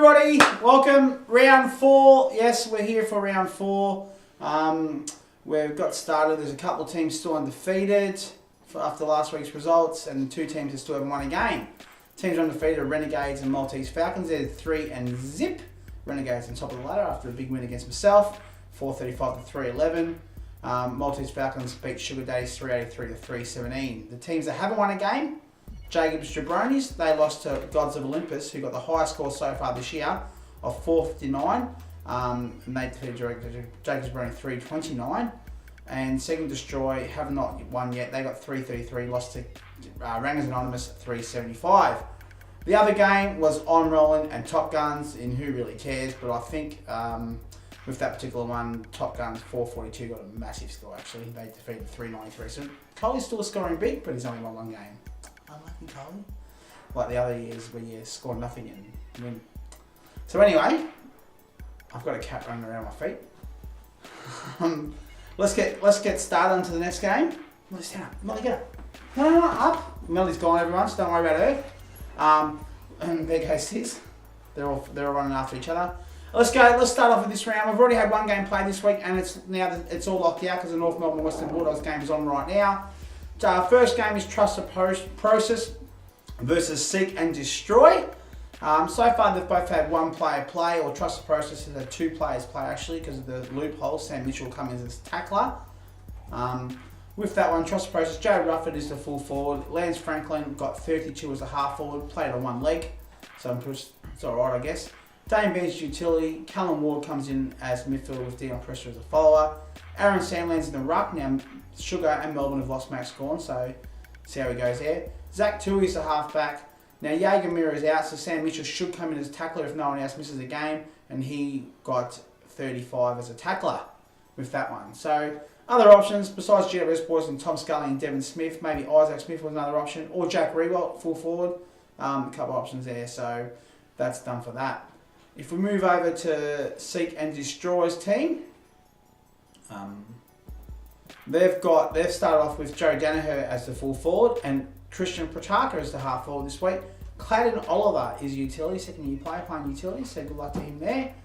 everybody, welcome. Round 4. Yes, we're here for round 4. We've got started. There's a couple of teams still undefeated after last week's results, and 2 teams that still haven't won a game. Teams undefeated are Renegades and Maltese Falcons. They're 3 and zip. Renegades on top of the ladder after a big win against myself, 435 to 311. Maltese Falcons beat Sugar Daddies 383 to 317. The teams that haven't won a game, Jacobs Jabronis, they lost to Gods of Olympus, who got the highest score so far this year of 459. And they defeated Jacobs Jabroni 329. And Second Destroy have not won yet. They got 333, lost to Rangers Anonymous 375. The other game was On Rollin and Top Guns, in who really cares, but I think with that particular one, Top Guns 442 got a massive score actually. They defeated 393. So Coley's still scoring big, but he's only won one game. Unlucky Coley. Like the other years where you score nothing and win. So anyway, I've got a cat running around my feet. Let's get started onto the next game. Melly, stand up. Melly, get up. No, up. Melly's gone, everyone, so don't worry about her. And there goes Sis. They're all running after each other. Let's start off with this round. We've already had one game played this week, and it's all locked out because the North Melbourne Western Bulldogs game is on right now. First game is Trust the Process versus Seek and Destroy. So far, they've both had one player play, or Trust the Process has had 2 players play actually because of the loophole. Sam Mitchell coming in as tackler. With that one, Trust the Process, Joe Rufford is the full forward. Lance Franklin got 32 as a half forward, played on one leg, so it's alright, I guess. Dane Ben's utility. Callum Ward comes in as midfielder with Dion Presser as a follower. Aaron Sandland's in the ruck. Now, Sugar and Melbourne have lost Max Gorn, so see how he goes there. Zach Tui's the halfback. Now, Jaeger Mirror is out, so Sam Mitchell should come in as tackler if no one else misses a game, and he got 35 as a tackler with that one. So, other options, besides GWS boys and Tom Scully and Devon Smith, maybe Isaac Smith was another option, or Jack Rewalt, full forward. A couple of options there, so that's done for that. If we move over to Seek and Destroy's team, they've started off with Joe Danaher as the full forward and Christian Protaka as the half forward this week. Clayton Oliver is utility, second year player playing utility, so good luck to him there.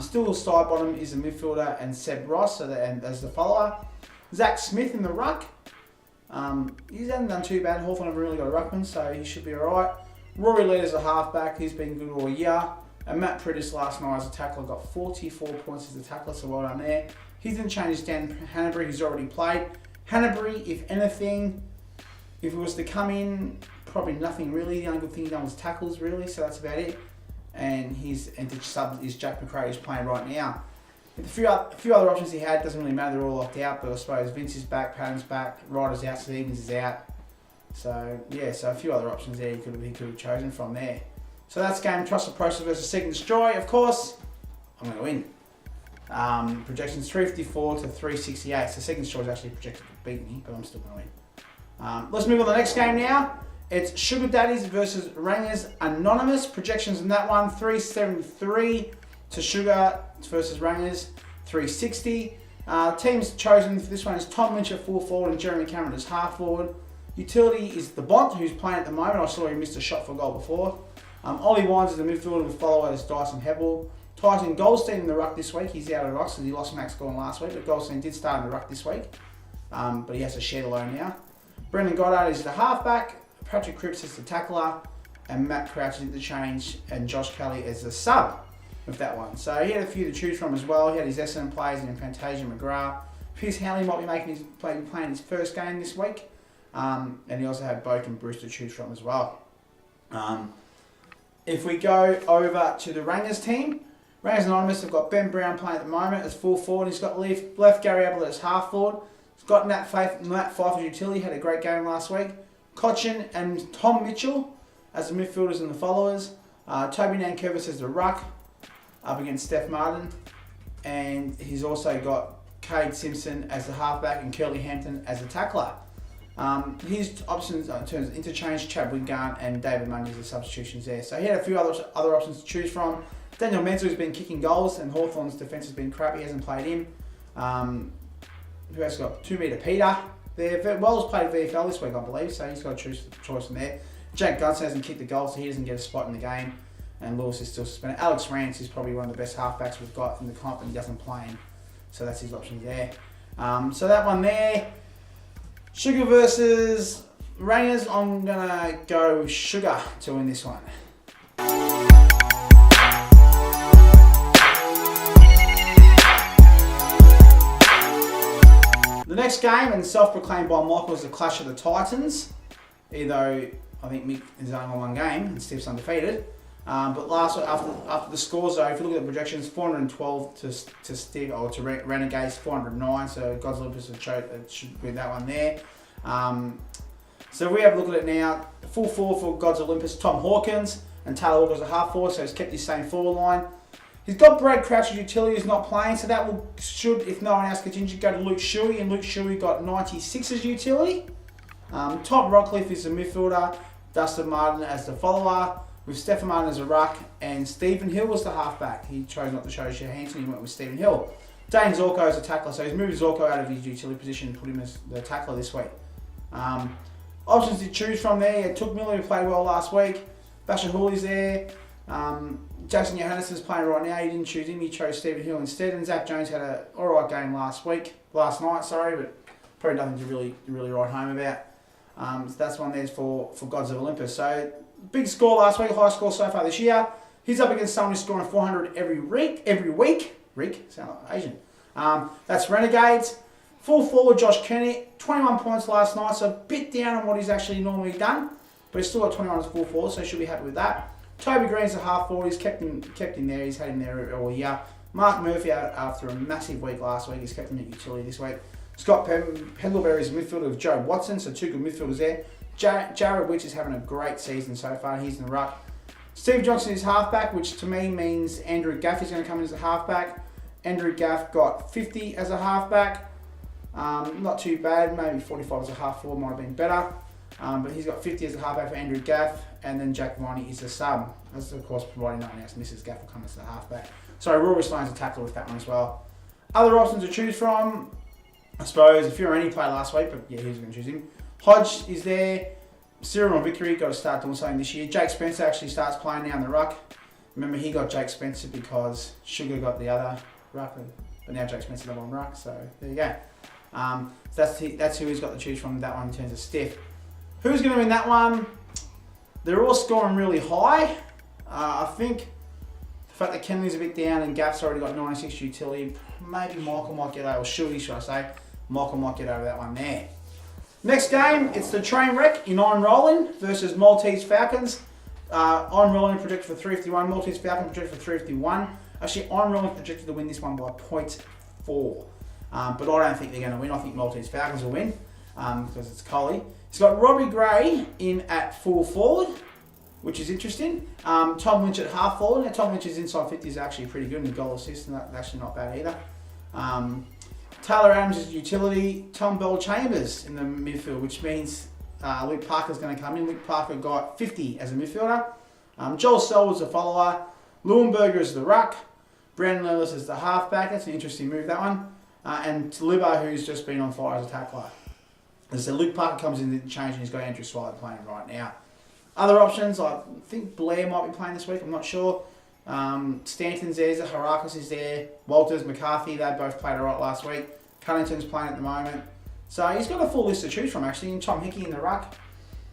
Still side bottom is the midfielder and Seb Ross as the follower. Zach Smith in the ruck. He hasn't done too bad. Hawthorn haven't really got a ruckman, so he should be alright. Rory Leader's a halfback. He's been good all year. And Matt Prittis last night as a tackler got 44 points as a tackler, so well done there. He didn't change his stand. Hanbury, he's already played. Hanbury, if anything, if it was to come in, probably nothing really. The only good thing he done was tackles really, so that's about it. And to sub is Jack McRae, who's playing right now. With a few other options he had, doesn't really matter, they're all locked out, but I suppose Vince is back, Patton's back, Ryder's out, Stevens is out. So yeah, so a few other options there he could have chosen from there. So that's game Trust the Process versus Seek and Destroy. Of course, I'm going to win. Projections 354 to 368. So Seek and Destroy is actually projected to beat me, but I'm still going to win. Let's move on to the next game now. It's Sugar Daddies versus Rangers Anonymous. Projections in that one, 373 to Sugar versus Rangers, 360. Teams chosen for this one is Tom Lynch at full forward and Jeremy Cameron as half forward. Utility is the Bont, who's playing at the moment. I saw he missed a shot for goal before. Ollie Wines is the midfielder with follower as Dyson Hebel. Tyson Goldstein in the ruck this week. He's out of the ruck because he lost Max Gorn last week, but Goldstein did start in the ruck this week. But he has to share the loan now. Brendan Goddard is the halfback. Patrick Cripps is the tackler. And Matt Crouch is interchange. And Josh Kelly is the sub with that one. So he had a few to choose from as well. He had his Essendon players in Fantasia McGrath. Pierce Howley might be playing his first game this week. And he also had Boak and Bruce to choose from as well. If we go over to the Rangers team, Rangers Anonymous have got Ben Brown playing at the moment as full forward. He's got left Gary Ablett as half forward. He's got Nat Fife as utility, had a great game last week. Cochin and Tom Mitchell as the midfielders and the followers. Toby Nankervis as the ruck up against Steph Martin. And he's also got Cade Simpson as the halfback and Curly Hampton as the tackler. His options in terms of interchange, Chad Wingard and David Mundy as the substitutions there. So he had a few other options to choose from. Daniel Menzel has been kicking goals and Hawthorn's defence has been crap. He hasn't played him. Who else got? 2 metre Peter. Wells played VFL this week, I believe, so he's got a choice from there. Jack Gunson hasn't kicked the goal, so he doesn't get a spot in the game. and Lewis is still suspended. Alex Rance is probably one of the best halfbacks we've got in the comp, and he doesn't play him, so that's his options there. So that one there, Sugar versus Rainers. I'm gonna go Sugar to win this one. The next game, and self-proclaimed by Michael, is the Clash of the Titans. Although I think Mick is only on one game and Steve's undefeated. But last after the scores, though, if you look at the projections, 412 to Steve or to Renegades, 409. So God's Olympus should win that one there. So if we have a look at it now, full forward for God's Olympus, Tom Hawkins, and Taylor Walker's a half forward, so he's kept his same forward line. He's got Brad Crouch's utility who's not playing, so that should, if no one else gets injured, go to Luke Shuey, and Luke Shuey got 96's utility. Tom Rockcliffe is the midfielder, Dustin Martin as the follower, with Stephen Martin as a ruck, and Stephen Hill was the halfback. He chose not to show Hanson, he went with Stephen Hill. Dane Zorko as a tackler, so he's moved Zorko out of his utility position and put him as the tackler this week. Options to choose from there, Took Miller, who played well last week, Basher Hooley's there, Jason Johannessen's playing right now. He didn't choose him. He chose Stephen Hill instead. And Zach Jones had an alright game last night, but probably nothing to really write home about. So that's one there for Gods of Olympus. So big score last week, high score so far this year. He's up against someone who's scoring 400 every week. Rick, sound like Asian. That's Renegades. Full forward Josh Kenny, 21 points last night, so a bit down on what he's actually normally done, but he's still got 21 as full forward, so he should be happy with that. Toby Green's a half forward. He's kept him there. He's had him there all year. Mark Murphy, after a massive week last week, he's kept him at utility this week. Scott Pendlebury is a midfielder with Joe Watson, so two good midfielders there. Jared Witch is having a great season so far. He's in the ruck. Steve Johnson is halfback, which to me means Andrew Gaff is going to come in as a halfback. Andrew Gaff got 50 as a halfback. Not too bad. Maybe 45 as a half forward might have been better. But he's got 50 as a halfback for Andrew Gaff, and then Jack Viney is the sub. That's of course providing no one else misses, Gaff will come as the halfback. So Rory Stone's a tackler with that one as well. Other options to choose from, I suppose, if you're any player last week, but yeah, he's going to choose him. Hodge is there. Cyril and Vickery got to start doing something this year. Jake Spencer actually starts playing now in the ruck. Remember, he got Jake Spencer because Sugar got the other ruck, but now Jake Spencer's got one ruck, so there you go. So that's who he's got to choose from that one in terms of stiff. Who's going to win that one? They're all scoring really high. I think the fact that Kenley's a bit down and Gaff's already got 96 utility, maybe Michael might get over, or Shuey should I say, Michael might get over that one there. Next game, it's the train wreck in Iron Rolling versus Maltese Falcons. Iron Rolling projected for 351, Maltese Falcon projected for 351. Actually, Iron Rolling projected to win this one by 0.4. But I don't think they're going to win. I think Maltese Falcons will win because it's Collie. He's got Robbie Gray in at full forward, which is interesting. Tom Lynch at half forward. Now, Tom Lynch's inside 50 is actually pretty good in the goal assist, and that's actually not bad either. Taylor Adams is utility. Tom Bell Chambers in the midfield, which means Luke Parker's going to come in. Luke Parker got 50 as a midfielder. Joel Selwood's the follower. Leuenberger is the ruck. Brandon Lillis is the halfback. That's an interesting move, that one. And Taliba, who's just been on fire as a tackler. As I said, Luke Parker comes in to change, and he's got Andrew Swiley playing right now. Other options, I think Blair might be playing this week, I'm not sure. Stanton's there, Harakis is there, Walters, McCarthy, they both played alright last week. Cunnington's playing at the moment. So he's got a full list to choose from actually, and Tom Hickey in the ruck.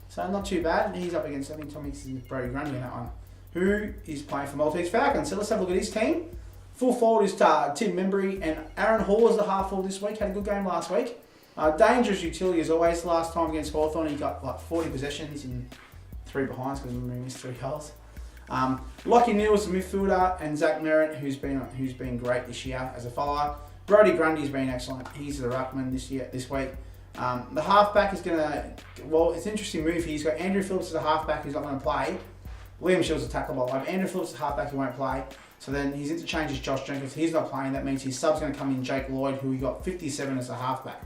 So not too bad. He's up against, I think Tom Hickey's and Brody Grundy in that one, who is playing for Maltese Falcons. So let's have a look at his team. Full forward is Tim Membry, and Aaron Hall is the half forward this week, had a good game last week. Dangerous utility as always. Last time against Hawthorn, he got like 40 possessions and 3 behinds because he missed 3 goals. Lockie Neal is the midfielder, and Zach Merritt, who's been great this year as a follower. Brody Grundy's been excellent. He's the ruckman this week. The halfback is going to, well, it's an interesting move. He's got Andrew Phillips as a halfback who's not going to play. Liam Shields is a tackle by live. Andrew Phillips is a halfback who won't play. So then his interchange is Josh Jenkins. He's not playing. That means his sub's going to come in Jake Lloyd, who he got 57 as a halfback.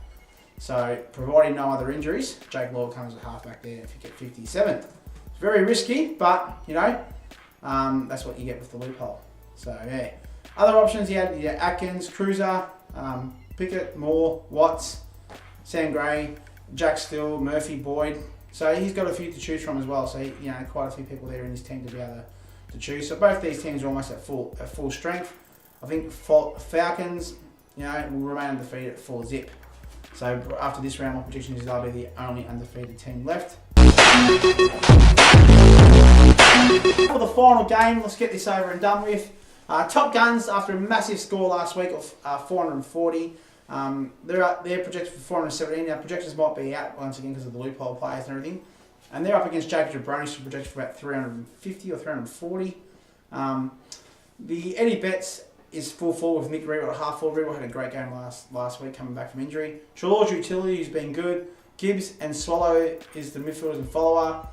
So, providing no other injuries, Jake Lloyd comes as a halfback there if you get 57. It's very risky, but, you know, that's what you get with the loophole. So, yeah. Other options, you had Atkins, Cruiser, Pickett, Moore, Watts, Sam Gray, Jack Still, Murphy, Boyd. So, he's got a few to choose from as well. So, quite a few people there in his team to be able to to choose. So both these teams are almost at full strength. I think Falcons, will remain undefeated at 4-0. So after this round, my prediction is they'll be the only undefeated team left. For the final game, let's get this over and done with. Top Guns, after a massive score last week of 440, they're projected for 417. Now projections might be out once again because of the loophole players and everything. And they're up against Jacob Jabronis, who projected for about 350 or 340. The Eddie Betts is full forward with Nick Reewell at half forward. Reewell had a great game last week coming back from injury. Trelawn's utility has been good. Gibbs and Swallow is the midfielders and follower.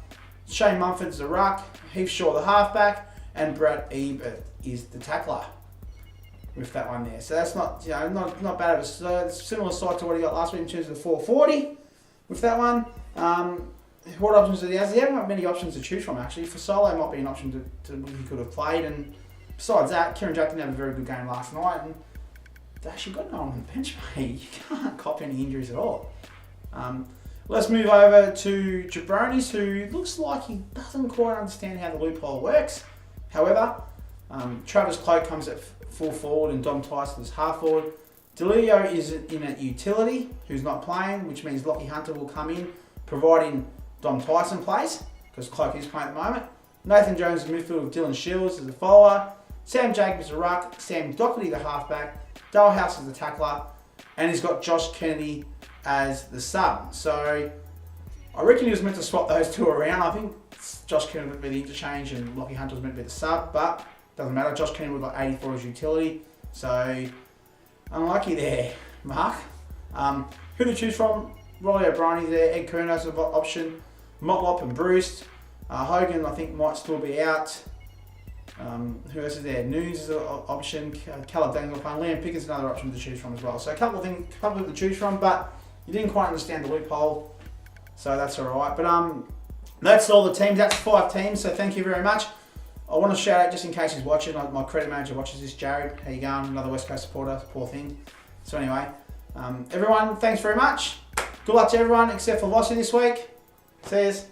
Shane Mumford's the ruck. Heath Shaw the halfback. And Brad Ebert is the tackler. With that one there. So that's not not bad of a similar side to what he got last week in terms of the 440. With that one. What options do he have? He hasn't got many options to choose from actually. For Solo might be an option to he could have played, and besides that, Kieran Jack didn't have a very good game last night, and they actually got no one on the bench, mate. You can't cop any injuries at all. Let's move over to Jabronis, who looks like he doesn't quite understand how the loophole works. However, Travis Cloak comes at full forward and Dom Tyson is half forward. Delio is in at utility, who's not playing, which means Lockie Hunter will come in, providing Dom Tyson plays, because Cloak is playing at the moment. Nathan Jones in midfield with Dylan Shields as the follower. Sam Jacobs the ruck. Sam Doherty the halfback. Dalehouse as the tackler. And he's got Josh Kennedy as the sub. So I reckon he was meant to swap those two around. I think Josh Kennedy would be the interchange and Lockie Hunter was meant to be the sub, but doesn't matter. Josh Kennedy would got 84 as utility. So unlucky there, Mark. Who to choose from? Rolly O'Brien's there. Ed Curno's an option. Motlop and Bruce. Hogan, I think, might still be out. Who else is there? Nunes is an option. Caleb Dangle playing. Liam Pickett's another option to choose from as well. So a couple to choose from, but you didn't quite understand the loophole, so that's all right. But that's all the teams. That's 5 teams. So thank you very much. I want to shout out, just in case he's watching, my credit manager watches this, Jared. How you going? Another West Coast supporter. Poor thing. So anyway, everyone, thanks very much. Good luck to everyone except for Vossi this week. See yous.